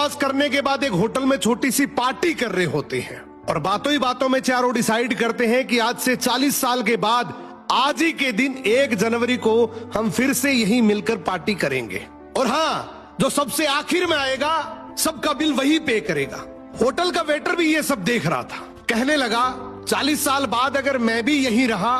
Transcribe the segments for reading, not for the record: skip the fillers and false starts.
Cross करने के बाद एक होटल में छोटी सी पार्टी कर रहे होते हैं और बातों ही बातों में चारों डिसाइड करते हैं कि आज से 40 साल के बाद आज ही के दिन 1 जनवरी को हम फिर से यहीं मिलकर पार्टी करेंगे। और हाँ, जो सबसे आखिर में आएगा सबका बिल वही पे करेगा। होटल का वेटर भी ये सब देख रहा था। कहने लगा 40 साल बाद अगर मैं भी यहीं रहा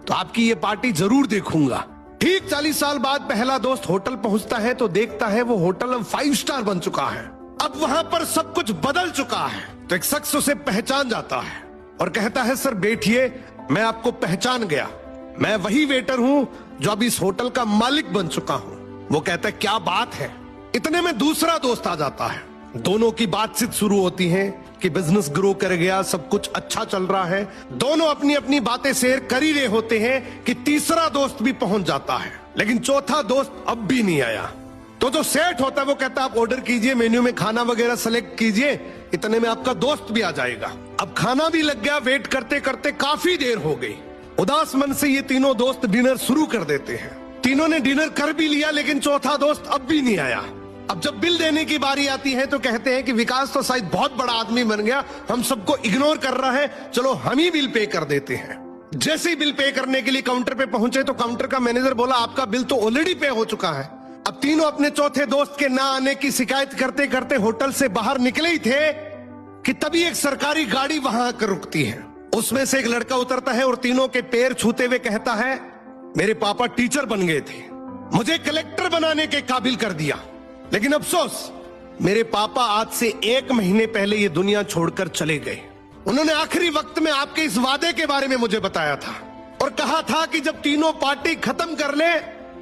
तो आपकी ये पार्टी जरूर देखूंगा। ठीक 40 साल बाद पहला दोस्त होटल पहुंचता है तो देखता है वो होटल अब 5 स्टार बन चुका है। अब वहां पर सब कुछ बदल चुका है। तो एक शख्स उसे पहचान जाता है और कहता है सर बैठिए, मैं आपको पहचान गया, मैं वही वेटर हूं जो अब इस होटल का मालिक बन चुका हूं। वो कहता है क्या बात है। इतने में दूसरा दोस्त आ जाता है। दोनों की बातचीत शुरू होती है कि बिजनेस ग्रो कर गया, सब कुछ अच्छा चल रहा है। दोनों अपनी अपनी बातें शेयर कर ही रहे होते हैं कि तीसरा दोस्त भी पहुंच जाता है, लेकिन चौथा दोस्त अब भी नहीं आया। तो जो सेठ होता है वो कहता है आप ऑर्डर कीजिए, मेन्यू में खाना वगैरह सेलेक्ट कीजिए, इतने में आपका दोस्त भी आ जाएगा। अब खाना भी लग गया। वेट करते करते काफी देर हो गई। उदास मन से ये तीनों दोस्त डिनर शुरू कर देते हैं। तीनों ने डिनर कर भी लिया, लेकिन चौथा दोस्त अब भी नहीं आया। अब जब बिल देने की बारी आती है तो कहते हैं कि विकास तो शायद बहुत बड़ा आदमी बन गया, हम सबको इग्नोर कर रहा है, चलो हम ही बिल पे कर देते हैं। जैसे ही बिल पे करने के लिए काउंटर पे पहुंचे तो काउंटर का मैनेजर बोला आपका बिल तो ऑलरेडी पे हो चुका है। अब तीनों अपने चौथे दोस्त के ना आने की शिकायत करते करते होटल से बाहर निकले ही थे कि तभी एक सरकारी गाड़ी वहां आकर रुकती है। उसमें से एक लड़का उतरता है और तीनों के पैर छूते हुए कहता है मेरे पापा टीचर बन गए थे, मुझे कलेक्टर बनाने के काबिल कर दिया, लेकिन अफसोस मेरे पापा आज से 1 महीने पहले ये दुनिया छोड़कर चले गए। उन्होंने आखिरी वक्त में आपके इस वादे के बारे में मुझे बताया था और कहा था कि जब तीनों पार्टी खत्म कर ले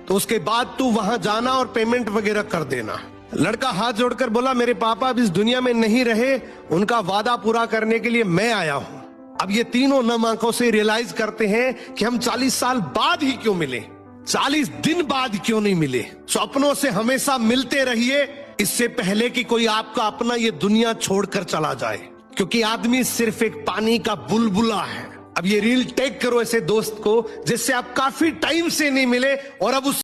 तो उसके बाद तू वहां जाना और पेमेंट वगैरह कर देना। लड़का हाथ जोड़कर बोला मेरे पापा अब इस दुनिया में नहीं रहे, उनका वादा पूरा करने के लिए मैं आया हूं। अब ये तीनों नम आंखों से रियलाइज करते हैं कि हम 40 साल बाद ही क्यों मिले, 40 दिन बाद क्यों नहीं मिले। स्वप्नों से हमेशा मिलते रहिए, इससे पहले कि कोई आपका अपना ये दुनिया छोड़कर चला जाए, क्योंकि आदमी सिर्फ एक पानी का बुलबुला है। अब ये रील टैग करो ऐसे दोस्त को जिससे आप काफी टाइम से नहीं मिले और अब उस